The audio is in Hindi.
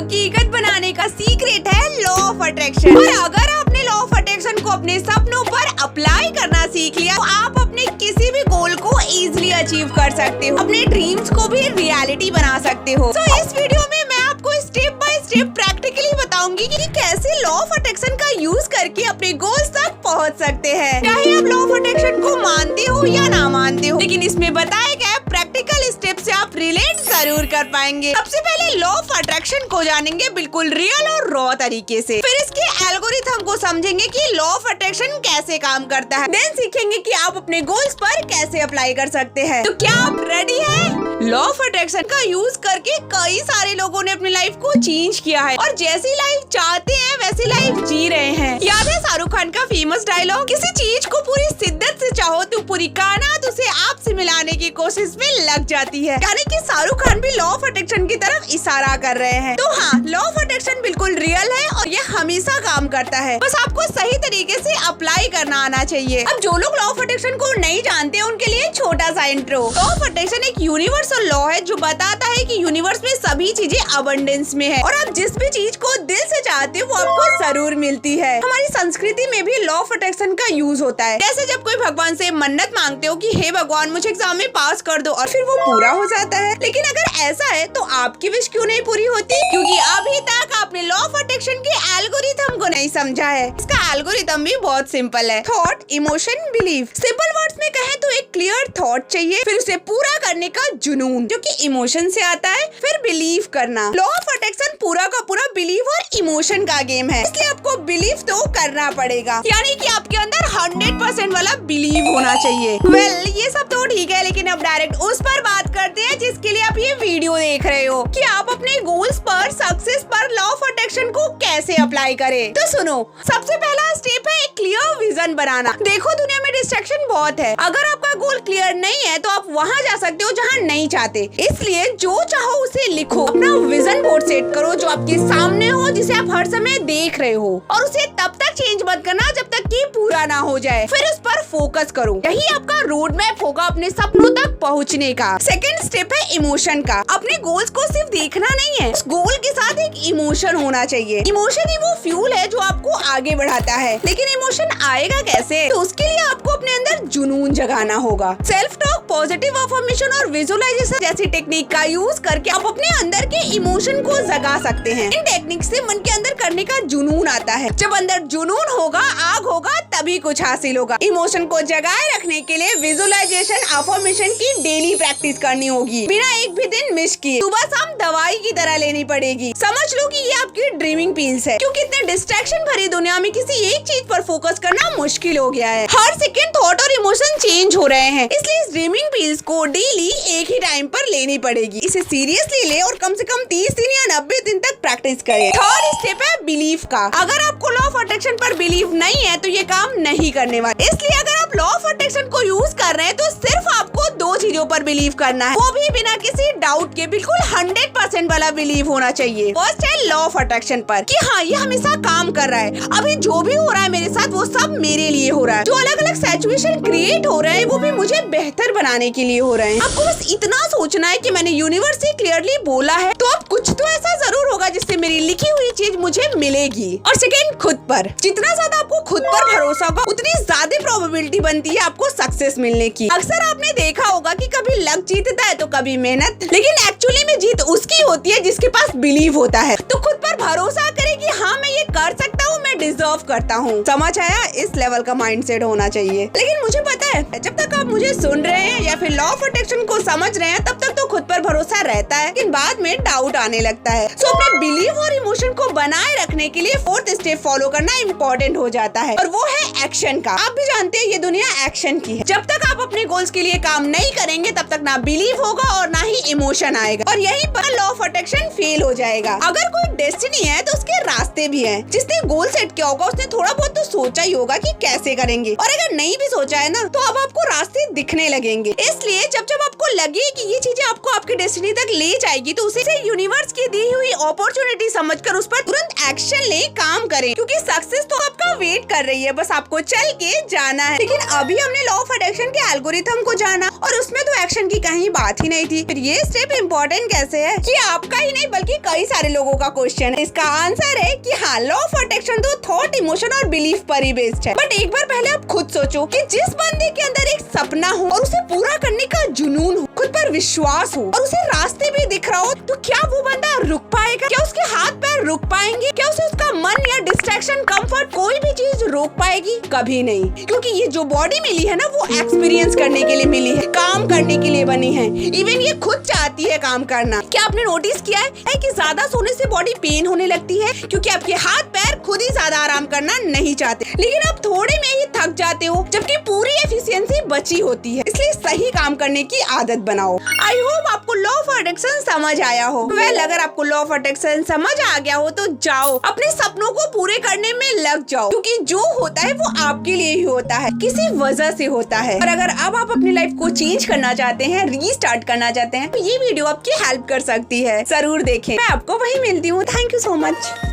हकीकत बनाने का सीक्रेट है लॉ ऑफ अट्रैक्शन। और अगर आपने लॉ ऑफ अट्रैक्शन को अपने सपनों पर अप्लाई करना सीख लिया तो आप अपने किसी भी गोल को इजीली अचीव कर सकते हो, अपने ड्रीम्स को भी रियलिटी बना सकते हो। तो इस वीडियो में मैं आपको स्टेप बाय स्टेप प्रैक्टिकली बताऊंगी कि कैसे लॉ ऑफ अट्रैक्शन का यूज करके अपने गोल्स तक पहुंच सकते हैं। चाहे आप लॉ ऑफ अट्रैक्शन को मानते हो या ना मानते हो, लेकिन इसमें बताए गए प्रैक्टिकल स्टेप से आप रिलेट जरूर कर पाएंगे। सबसे पहले लॉ ऑफ अट्रैक्शन को जानेंगे बिल्कुल रियल और रॉ तरीके से, फिर इसके एल्गोरिथम को समझेंगे कि लॉ ऑफ अट्रैक्शन कैसे काम करता है, देन सीखेंगे कि आप अपने गोल्स पर कैसे अप्लाई कर सकते हैं। तो क्या आप रेडी हैं? लॉ ऑफ अट्रैक्शन का यूज करके कई सारे लोगों ने अपनी लाइफ को चेंज किया है और जैसी लाइफ चाहते हैं वैसी लाइफ जी रहे हैं। याद है शाहरुख खान का फेमस डायलॉग, किसी चीज को पूरी शिद्दत से चाहो तो पूरी कायनात उसे आपसे मिलाने की कोशिश में लग जाती है। यानी कि शाहरुख खान भी लॉ ऑफ अट्रैक्शन की तरफ इशारा कर रहे हैं। तो हाँ, लॉ ऑफ अट्रैक्शन बिल्कुल रियल है और ये हमेशा काम करता है, बस आपको सही तरीके से अप्लाई करना आना चाहिए। अब जो लोग लॉ ऑफ अट्रैक्शन को नहीं जानते उनके लिए छोटा सा इंट्रो। लॉ ऑफ अट्रैक्शन एक यूनिवर्सल लॉ है जो बताता है कि यूनिवर्स में सभी चीजें अबंडेंस में है और आप जिस भी चीज को दिल से चाहते हो वो आपको जरूर मिलती है। हमारी संस्कृति में भी लॉ ऑफ अट्रैक्शन का यूज होता है। जैसे जब कोई भगवान से मन्नत मांगते हो कि हे भगवान मुझे एग्जाम में पास कर दो, और फिर वो पूरा हो जाता है। लेकिन अगर ऐसा है तो आपकी विश क्यों नहीं पूरी होती? क्योंकि अभी तक आपने लॉ ऑफ अट्रैक्शन के एल्गोरिथम को नहीं समझा है। इसका एल्गोरिथम भी बहुत सिंपल है, thought, emotion, belief. Simple words में कहें तो एक क्लियर थॉट चाहिए, फिर उसे पूरा करने का जुनून जो कि इमोशन से आता है, फिर बिलीव करना। लॉ ऑफ अट्रैक्शन पूरा का पूरा बिलीव और इमोशन का गेम है, इसलिए आपको बिलीव तो करना पड़ेगा। यानी कि आपके अंदर 100% वाला बिलीव होना चाहिए। वेल, ये सब तो ठीक है, लेकिन अब डायरेक्ट उस पर बात करते हैं जिसके लिए आप ये वीडियो देख रहे हो कि आप अपने गोल्स पर, सक्सेस पर लॉ ऑफ अट्रैक्शन को कैसे अप्लाई करें। तो सुनो, सबसे पहला स्टेप है एक क्लियर विजन बनाना। देखो, दुनिया में डिस्ट्रैक्शन बहुत है। अगर आपका गोल क्लियर नहीं है तो आप वहाँ जा सकते हो जहाँ नहीं चाहते। इसलिए जो चाहो उसे लिखो, अपना विजन बोर्ड सेट करो जो आपके सामने हो, जिसे आप हर समय देख रहे हो, और उसे तब तक चेंज मत करना जब तक कि पूरा ना हो जाए। फिर उस पर फोकस करो, यही आपका रोड मैप होगा अपने सपनों तक पहुँचने का। सेकेंड स्टेप है इमोशन का। अपने गोल्स को सिर्फ देखना नहीं है, उस गोल के साथ एक इमोशन होना चाहिए। इमोशन ही वो फ्यूल है जो आपको आगे बढ़ाता है। लेकिन इमोशन आएगा कैसे? तो उसके लिए आपको अपने अंदर जुनून जगाना होगा। सेल्फ टॉक, पॉजिटिव अफर्मेशन और विजुअलाइजेशन जैसी टेक्निक का यूज करके आप अपने अंदर के इमोशन को जगा सकते हैं। इन टेक्निक से मन के अंदर करने का जुनून आता है। जब अंदर जुनून होगा, आग होगा, तभी कुछ हासिल होगा। इमोशन को जगाए रखने के लिए विजुअलाइजेशन, अफर्मेशन की डेली प्रैक्टिस करनी होगी, बिना एक भी दिन मिस किए। सुबह शाम दवाई की तरह लेनी पड़ेगी। समझ लो कि ये आपकी ड्रीमिंग पिल्स है, क्योंकि इतने डिस्ट्रैक्शन भरी दुनिया में किसी एक चीज पर फोकस करना मुश्किल हो गया है। हर सेकंड थॉट और इमोशन चेंज हो रहे हैं, इसलिए इस ड्रीमिंग पिल्स को डेली एक ही टाइम पर लेनी पड़ेगी। इसे सीरियसली ले और कम से कम 30 दिन या 90 दिन तक प्रैक्टिस करें। थर्ड स्टेप है बिलीफ का। अगर आपको लॉ ऑफ अट्रैक्शन पर बिलीव नहीं है तो ये काम नहीं करने वाला। इसलिए अगर आप लॉ ऑफ अट्रैक्शन को यूज कर रहे हैं तो सिर्फ आपको 2 चीजों पर बिलीव करना है, वो भी बिना किसी डाउट के। बिल्कुल 100% वाला बिलीव होना चाहिए। फर्स्ट है लॉ ऑफ अट्रैक्शन पर कि हाँ, ये हमेशा काम कर रहा है। अभी जो भी हो रहा है मेरे साथ वो सब मेरे लिए हो रहा है। जो अलग अलग सिचुएशन क्रिएट हो रहे हैं वो भी मुझे बेहतर बनाने के लिए हो रहे हैं। आपको बस इतना सोचना है कि मैंने यूनिवर्स से क्लियरली बोला है तो अब कुछ तो ऐसा जरूर होगा जिससे मेरी लिखी हुई चीज मुझे मिलेगी। और सेकेंड, खुद पर। जितना ज्यादा आपको खुद पर भरोसा होगा उतनी ज्यादा प्रोबेबिलिटी बनती है आपको सक्सेस मिलने की। अक्सर आपने देखा होगा कि कभी लक जीतता है तो कभी मेहनत, लेकिन एक्चुअली में जीत उसकी होती है जिसके पास बिलीव होता है। तो खुद पर भरोसा करे कि हाँ, मैं ये कर सकता हूँ, मैं डिजर्व करता हूँ। समझ आया? इस लेवल का माइंडसेट होना चाहिए। लेकिन मुझे पता है, जब तक आप मुझे सुन रहे हैं या फिर लॉ ऑफ अट्रैक्शन को समझ रहे हैं तब तक तो खुद पर भरोसा रहता है, लेकिन बाद में डाउट आने लगता है। सो अपने बिलीव और इमोशन को बनाए रखने के लिए फोर्थ स्टेप फॉलो करना इम्पोर्टेंट हो जाता है, और वो है एक्शन का। आप भी जानते हैं ये दुनिया एक्शन की है। जब तक आप अपने गोल्स के लिए काम नहीं करेंगे तब तक ना बिलीव होगा और ना ही इमोशन आएगा, और यहीं पर लॉ ऑफ अट्रैक्शन फेल हो जाएगा। अगर कोई डेस्टिनी है तो उसके रास्ते भी हैं। जिसने गोल सेट किया होगा उसने थोड़ा बहुत तो सोचा ही होगा कि कैसे करेंगे, और अगर नहीं भी सोचा है ना तो अब आपको रास्ते दिखने लगेंगे। इसलिए जब जब आपको लगे कि ये चीजें आपको आपके डेस्टिनी तक ले जाएगी तो उसे यूनिवर्स की दी हुई अपॉर्चुनिटी समझकर उस पर तुरंत एक्शन ले, काम करें, क्योंकि सक्सेस तो आपका वेट कर रही है, बस आपको चल के जाना है। लेकिन अभी हमने लॉ ऑफ अट्रैक्शन के एल्गोरिथम को जाना और उसमें तो एक्शन की कहीं बात ही नहीं थी। फिर ये स्टेप इम्पोर्टेंट कैसे है? ये आपका ही नहीं बल्कि कई सारे लोगों का क्वेश्चन है। इसका आंसर है कि हाँ, लॉ ऑफ अट्रैक्शन तो थॉट, इमोशन और बिलीफ पर ही बेस्ड है। बट एक बार पहले आप खुद सोचो कि जिस बंदे के अंदर एक सपना हो और उसे पूरा करने का जुनून हो, खुद पर विश्वास हो और उसे रास्ते भी दिख रहा हो, तो क्या वो बंदा रुक पाएगा? क्या उसके हाथ पैर रुक पाएंगे? क्या उसे उसका मन या डिस्ट्रैक्शन, कंफर्ट, कोई भी चीज रोक पाएगी? कभी नहीं, क्योंकि ये जो बॉडी मिली है ना, वो एक्सपीरियंस करने के लिए मिली है, काम करने के लिए बनी है। इवन ये खुद चाहती है काम करना। क्या आपने नोटिस किया है कि ज्यादा सोने से बॉडी पेन होने लगती है, क्योंकि आपके हाथ पैर खुद ही ज्यादा आराम करना नहीं चाहते, लेकिन आप थोड़े में ही थक जाते हो, जबकि पूरी एफिशिएंसी बची होती है। इसलिए सही काम करने की आदत बनाओ। आई होप आपको लॉ ऑफ अट्रैक्शन समझ आया हो। वेल, अगर आपको लॉ ऑफ अट्रैक्शन समझ आ गया हो तो जाओ अपने सपनों को पूरे करने में लग जाओ, क्योंकि जो होता है वो आपके लिए ही होता है, किसी वजह से होता है। और अगर अब आप अपनी लाइफ को चेंज करना चाहते हैं, रीस्टार्ट करना चाहते हैं, तो ये वीडियो आपकी हेल्प कर सकती है। जरूर देखें। मैं आपको वहीं मिलती हूँ। Thank you so much.